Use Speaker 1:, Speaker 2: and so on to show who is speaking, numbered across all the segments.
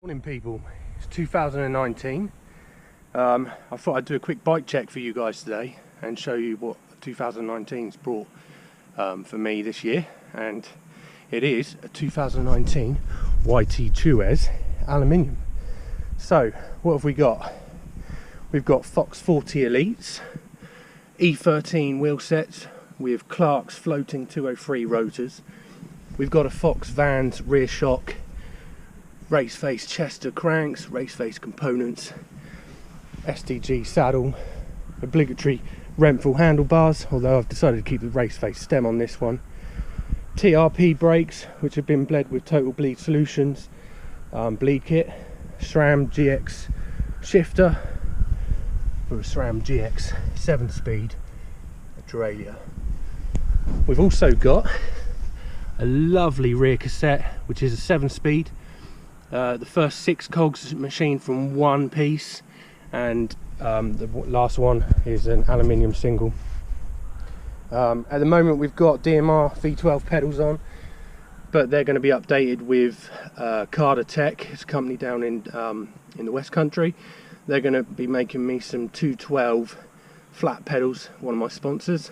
Speaker 1: Morning people, it's 2019. I thought I'd do a quick bike check for you guys today and show you what 2019's brought for me this year. And it is a 2019 YT Tues aluminium. So what have we got? We've got Fox 40 Elites, E13 wheel sets with Clark's floating 203 rotors. We've got a Fox Vans rear shock, race face Chester cranks, race face components, SDG saddle, obligatory Renthal handlebars, although I've decided to keep the race face stem on this one, TRP brakes which have been bled with Total Bleed Solutions bleed kit, SRAM GX shifter for a SRAM GX 7-speed derailleur. We've also got a lovely rear cassette which is a 7-speed. The first 6 cogs machine from one piece, and the last one is an aluminium single. At the moment we've got DMR V12 pedals on, but they're going to be updated with Carter Tech. It's a company down in the West Country. They're going to be making me some 212 flat pedals, one of my sponsors,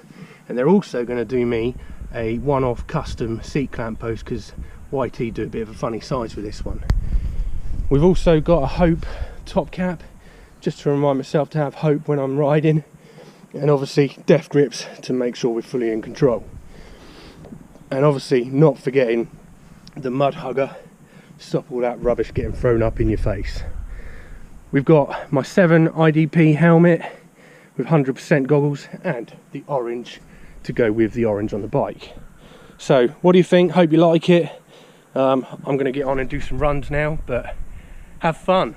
Speaker 1: and they're also going to do me a one-off custom seat clamp post because YT do a bit of a funny size with this one. We've also got a Hope top cap, just to remind myself to have hope when I'm riding, and obviously death grips to make sure we're fully in control. And obviously not forgetting the mud hugger, stop all that rubbish getting thrown up in your face. We've got my 7 IDP helmet with 100% goggles and the orange to go with the orange on the bike. So what do you think? Hope you like it. I'm going to get on and do some runs now, but have fun.